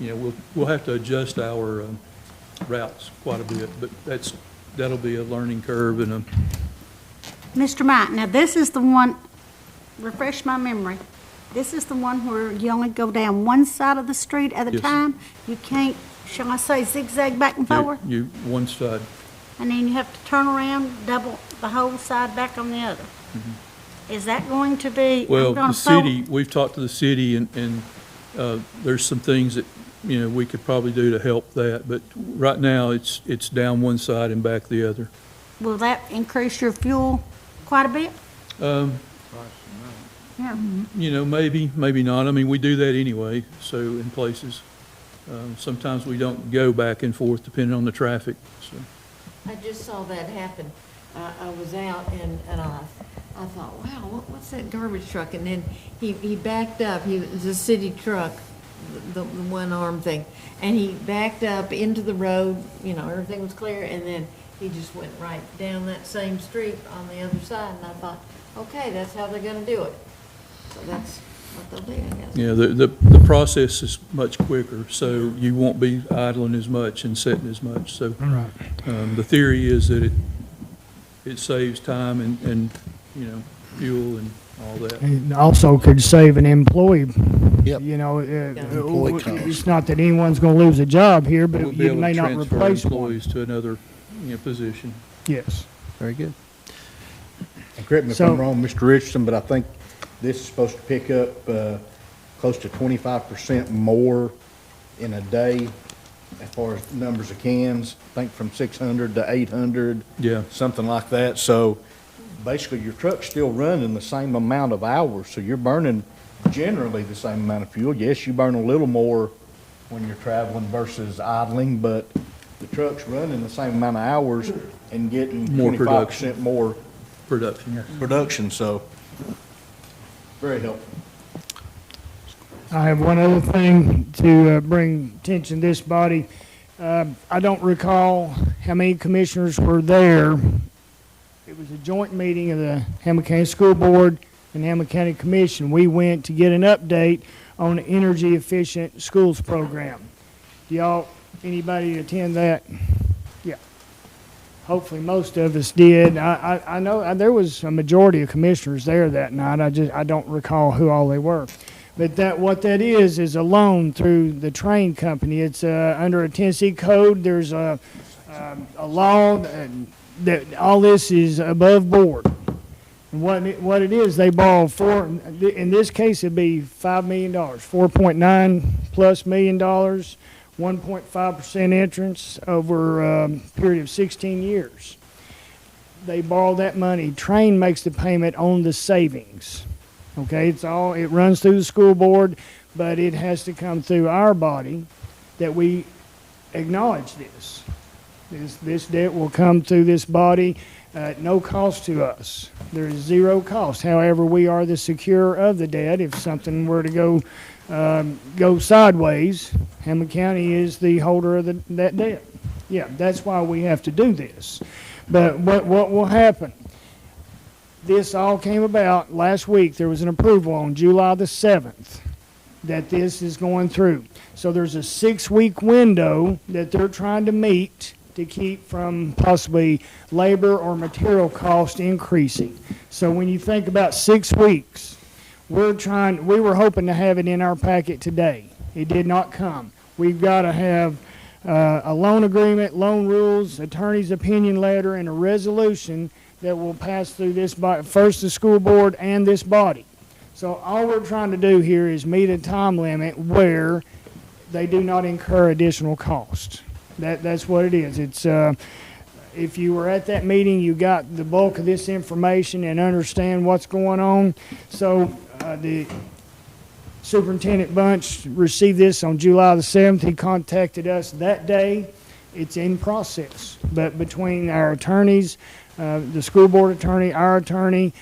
we'll have to adjust our routes quite a bit, but that'll be a learning curve and Mr. Mike, now this is the one, refresh my memory. This is the one where you only go down one side of the street at a Yes. time? You can't, shall I say, zigzag back and forth? you one side. And then you have to turn around, double the whole side back on the other. Is that going to be? Well, the city, we've talked to the city, and there's some things that, we could probably do to help that, but right now, it's down one side and back the other. Will that increase your fuel quite a bit? Yeah. Maybe not. I mean, we do that anyway, so in places. Sometimes we don't go back and forth depending on the traffic, so. I just saw that happen. I was out and I thought, wow, what's that garbage truck? And then he backed up. He was a city truck, the one-arm thing. And he backed up into the road, everything was clear, and then he just went right down that same street on the other side. And I thought, okay, that's how they're gonna do it. So that's what they'll do, I guess. Yeah, the process is much quicker, so you won't be idling as much and sitting as much, so. Right. The theory is that it saves time and fuel and all that. It also could save an employee. Yep. Employee costs. It's not that anyone's gonna lose a job here, but We'll be you able may to not transfer replace one. employees to another, position. Yes. Very good. And correct me if I'm wrong, Mr. Richardson, but I think this is supposed to pick up close to 25% more in a day as far as numbers of cans, I think from 600 to 800. Yeah. Something like that. So basically, your truck's still running the same amount of hours, so you're burning generally the same amount of fuel. Yes, you burn a little more when you're traveling versus idling, but the truck's running the same amount of hours and getting More 25% more Production, yes. production, so very helpful. I have one other thing to bring attention to this body. I don't recall how many commissioners were there. It was a joint meeting of the Hamblen County School Board and Hamblen County Commission. We went to get an update on the Energy Efficient Schools Program. Anybody attend that? Yeah. Hopefully most of us did. I know there was a majority of commissioners there that night. I don't recall who all they were. But what that is a loan through the train company. It's under a Tennessee code. There's a law that all this is above board. And what it is, they borrow in this case it'd be $5 million, $4.9+ million, 1.5% interest over a period of 16 years. They borrow that money. Train makes the payment on the savings. Okay, it runs through the school board, but it has to come through our body that we acknowledge this. This debt will come through this body at no cost to us. There is zero cost. However, we are the securer of the debt. If something were to go sideways, Hamblen County is the holder of that debt. Yeah, that's why we have to do this. But what will happen? This all came about last week. There was an approval on July the 7th that this is going through. So there's a 6-week window that they're trying to meet to keep from possibly labor or material cost increasing. So when you think about 6 weeks, we were hoping to have it in our packet today. It did not come. We've got to have a loan agreement, loan rules, attorney's opinion letter, and a resolution that will pass through this first the school board and this body. So all we're trying to do here is meet a time limit where they do not incur additional cost. That's what it is. It's if you were at that meeting, you got the bulk of this information and understand what's going on. So the Superintendent Bunch received this on July the 7th. He contacted us that day. It's in process. But between our attorneys, the school board attorney, our attorney,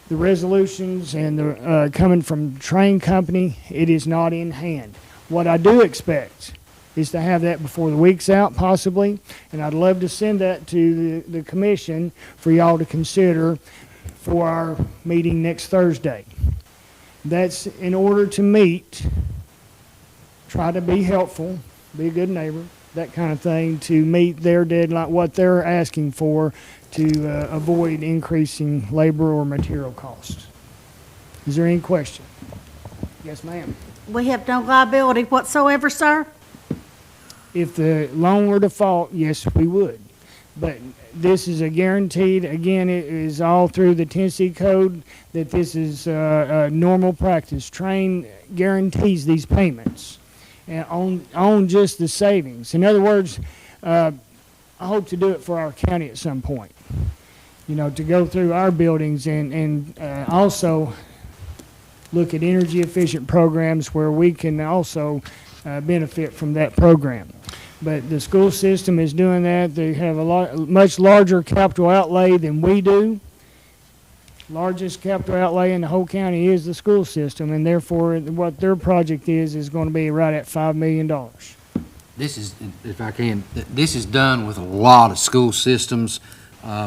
the resolutions, and the coming from train company, it is not in hand. What I do expect is to have that before the week's out, possibly, and I'd love to send that to the commission for y'all to consider for our meeting next Thursday. That's in order to meet, try to be helpful, be a good neighbor, that kind of thing, to meet their deadline, what they're asking for to avoid increasing labor or material costs. Is there any question? Yes, ma'am. We have no liability whatsoever, sir? If the loan were default, yes, we would. But this is a guaranteed, again, it is all through the Tennessee Code that this is a normal practice. Train guarantees these payments and on just the savings. In other words, I hope to do it for our county at some point. You know, to go through our buildings and also look at energy efficient programs where we can also benefit from that program. But the school system is doing that. They have a much larger capital outlay than we do. Largest capital outlay in the whole county is the school system, and therefore what their project is going to be right at $5 million. This is, if I can, this is done with a lot of school systems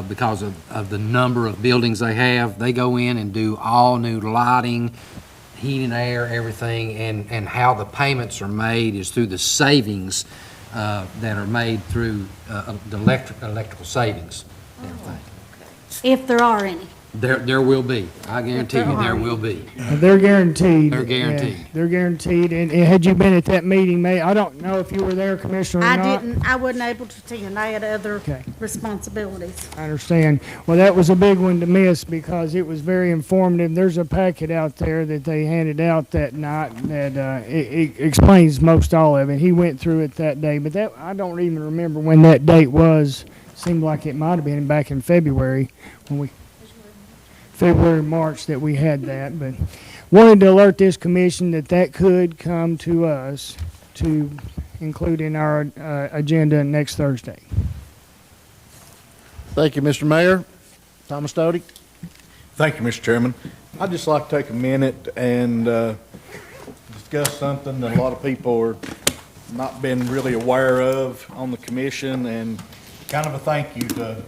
because of the number of buildings they have. They go in and do all new lighting, heating, air, everything, and how the payments are made is through the savings that are made through the electrical savings and everything. If there are any. There will be. I guarantee you there will be. They're guaranteed. They're guaranteed. Yeah, they're guaranteed. And had you been at that meeting, I don't know if you were there, Commissioner, or not. I didn't. I wasn't able to attend. I had other Okay. responsibilities. I understand. Well, that was a big one to miss because it was very informative. There's a packet out there that they handed out that night that it explains most all of it. He went through it that day, but that I don't even remember when that date was. Seemed like it might have been back in February when February, March that we had that, but wanted to alert this commission that could come to us to include in our agenda next Thursday. Thank you, Mr. Mayor. Thomas Doty. Thank you, Mr. Chairman. I'd just like to take a minute and discuss something that a lot of people are not been really aware of on the commission, and kind of a thank you to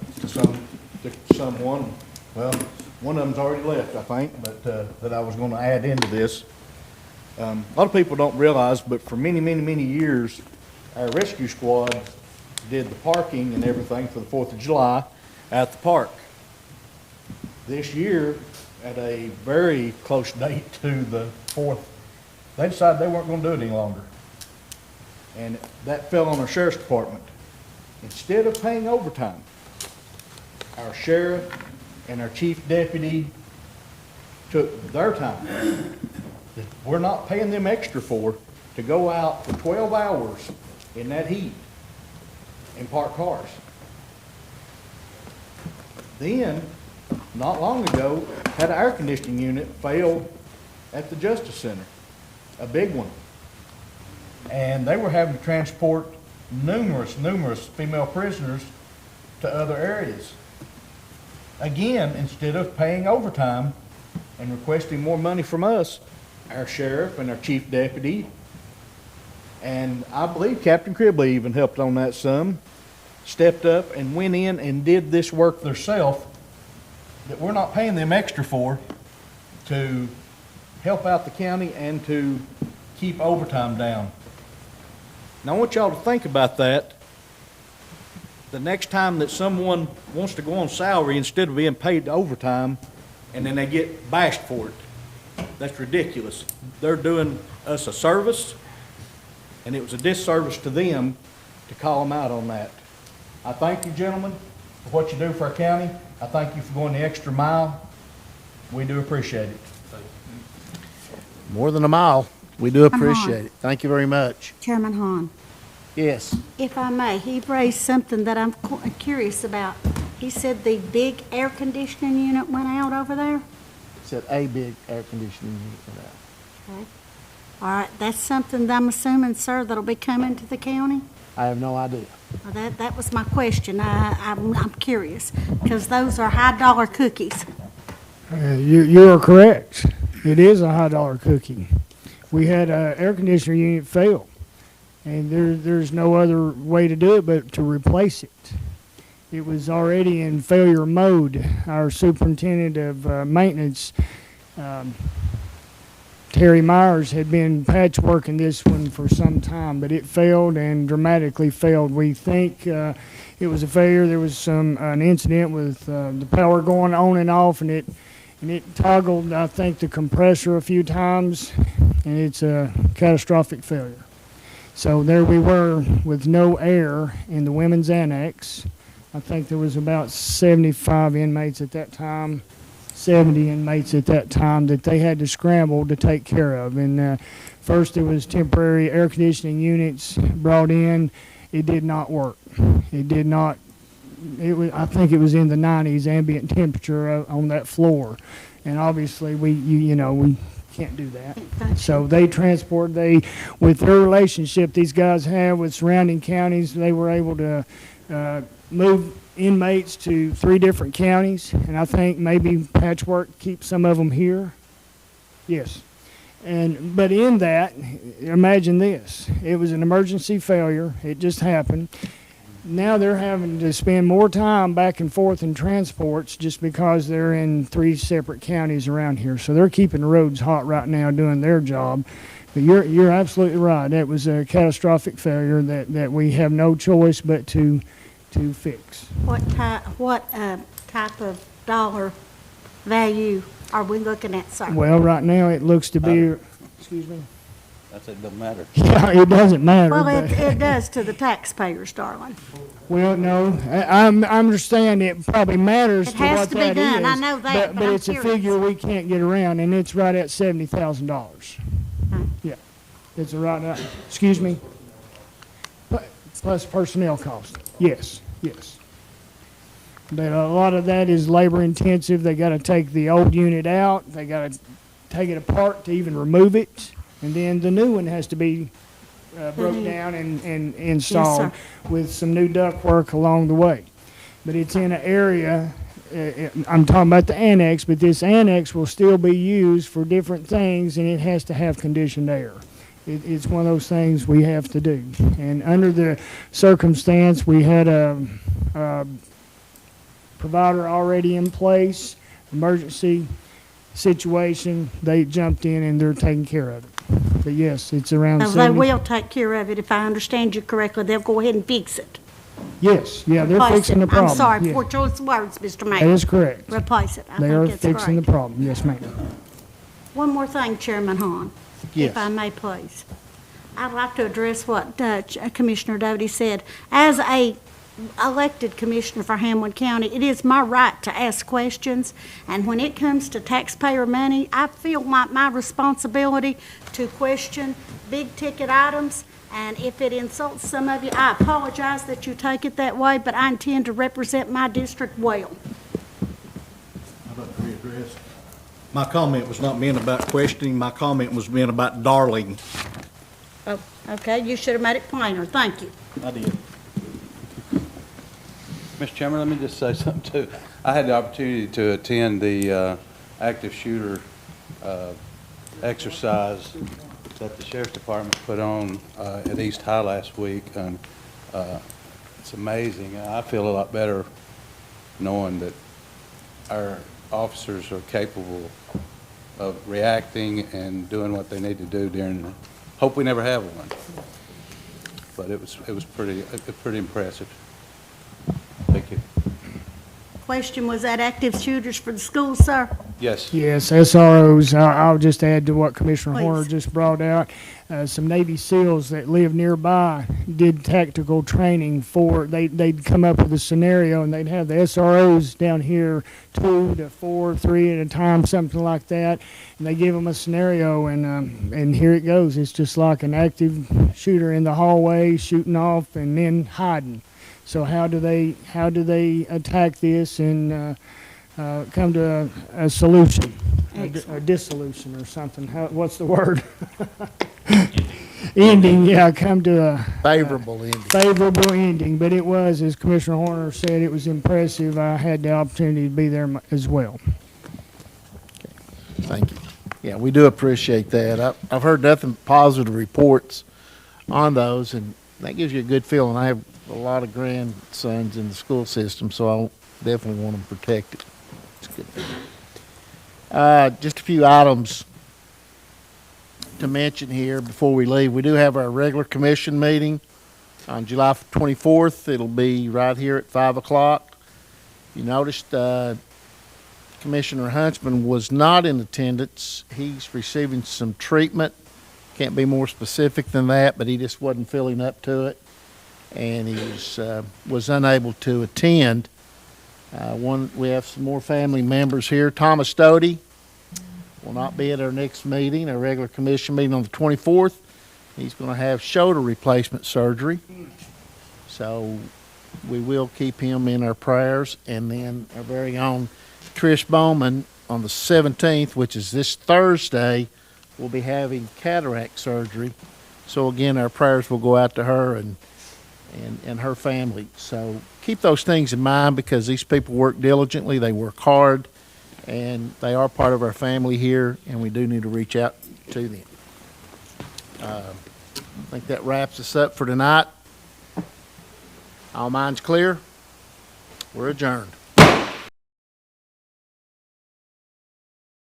someone. Well, one of them's already left, I think, but that I was going to add into this. A lot of people don't realize, but for many, many, many years, our rescue squad did the parking and everything for the 4th of July at the park. This year, at a very close date to the 4th, they decided they weren't going to do it any longer. And that fell on our sheriff's department. Instead of paying overtime, our sheriff and our chief deputy took their time that we're not paying them extra for to go out for 12 hours in that heat and park cars. Then, not long ago, had an air conditioning unit fail at the Justice Center, a big one. And they were having to transport numerous female prisoners to other areas. Again, instead of paying overtime and requesting more money from us, our sheriff and our chief deputy, and I believe Captain Cribley even helped on that some, stepped up and went in and did this work themselves that we're not paying them extra for to help out the county and to keep overtime down. Now I want y'all to think about that. The next time that someone wants to go on salary instead of being paid overtime, and then they get bashed for it. That's ridiculous. They're doing us a service, and it was a disservice to them to call them out on that. I thank you, gentlemen, for what you do for our county. I thank you for going the extra mile. We do appreciate it. More than a mile. We do appreciate it. Thank you very much. Chairman Hahn, Yes. if I may, he raised something that I'm curious about. He said the big air conditioning unit went out over there? Said a big air conditioning unit went out. Okay. All right, that's something that I'm assuming, sir, that'll be coming to the county? I have no idea. Well, that was my question. I'm curious, because those are high-dollar cookies. You are correct. It is a high-dollar cookie. We had an air conditioner unit fail, and there's no other way to do it but to replace it. It was already in failure mode. Our superintendent of maintenance, Terry Myers, had been patchworking this one for some time, but it failed and dramatically failed. We think it was a failure. There was an incident with the power going on and off, and it toggled, I think, the compressor a few times, and it's a catastrophic failure. So there we were with no air in the women's annex. I think there was about 75 inmates at that time, 70 inmates at that time that they had to scramble to take care of. And first there was temporary air conditioning units brought in. It did not work. It did not. I think it was in the 90s ambient temperature on that floor, and obviously we can't do that. So they with their relationship these guys have with surrounding counties, they were able to move inmates to 3 different counties, and I think maybe patchwork keeps some of them here. Yes. But in that, imagine this. It was an emergency failure. It just happened. Now they're having to spend more time back and forth in transports just because they're in 3 separate counties around here. So they're keeping the roads hot right now doing their job. But you're absolutely right. That was a catastrophic failure that we have no choice but to fix. What type of dollar value are we looking at, sir? Well, right now it looks to be, excuse me? That's it, don't matter. Yeah, it doesn't matter. Well, but- it does to the taxpayers, darling. Well, no, I understand it probably matters It to has what to be that done. is, I know that, but I'm it's a curious. figure we can't get around, and it's right at $70,000. Yeah, it's right. Excuse me. Plus personnel costs. Yes. But a lot of that is labor intensive. They got to take the old unit out. They got to take it apart to even remove it, and then the new one has to be broke down and installed with some new ductwork along the way. But it's in an area, I'm talking about the annex, but this annex will still be used for different things, and it has to have conditioned air. It's one of those things we have to do. And under the circumstance, we had a provider already in place, emergency situation. They jumped in and they're taking care of it. But yes, it's around Now, 70. they will take care of it, if I understand you correctly. They'll go ahead and fix it. Yes, yeah, they're Replace fixing it. the problem. I'm sorry, yeah. poor choice of words, Mr. That Mayor. is correct. Replace it. I They think are it's fixing great. the problem. Yes, ma'am. One more thing, Chairman Hahn, Yes. if I may, please. I'd like to address what Commissioner Doty said. As a elected commissioner for Hamblen County, it is my right to ask questions, and when it comes to taxpayer money, I feel my responsibility to question big-ticket items, and if it insults some of you, I apologize that you take it that way, but I intend to represent my district well. How about to readdress? My comment was not meant about questioning. My comment was meant about darling. Oh, okay, you should have made it plainer. Thank you. I did. Mr. Chairman, let me just say something too. I had the opportunity to attend the active shooter exercise that the Sheriff's Department put on at East High last week, and it's amazing. I feel a lot better knowing that our officers are capable of reacting and doing what they need to do during. Hope we never have one, but it was pretty impressive. Thank you. Question, was that active shooters for the schools, sir? Yes. Yes, SROs. I'll just add to what Commissioner Please. Horner just brought out. Some Navy SEALs that live nearby did tactical training they'd come up with a scenario and they'd have the SROs down here 2 to 4, 3 at a time, something like that. And they give them a scenario and here it goes. It's just like an active shooter in the hallway shooting off and then hiding. So how do they attack this and come to a solution, a dissolution or something? What's the word? Ending, yeah, come to a Favorable ending. favorable ending. But it was, as Commissioner Horner said, it was impressive. I had the opportunity to be there as well. Thank you. Yeah, we do appreciate that. I've heard nothing but positive reports on those, and that gives you a good feeling. I have a lot of grandsons in the school system, so I definitely want them protected. It's good. Just a few items to mention here before we leave. We do have our regular commission meeting on July 24th. It'll be right here at 5 o'clock. You noticed Commissioner Huntsman was not in attendance. He's receiving some treatment. Can't be more specific than that, but he just wasn't feeling up to it, and he was unable to attend. We have some more family members here. Thomas Stody will not be at our next meeting, our regular commission meeting on the 24th. He's going to have shoulder replacement surgery, so we will keep him in our prayers. And then our very own Trish Bowman on the 17th, which is this Thursday, will be having cataract surgery. So again, our prayers will go out to her and her family. So keep those things in mind, because these people work diligently, they work hard, and they are part of our family here, and we do need to reach out to them. I think that wraps us up for tonight. All minds clear? We're adjourned.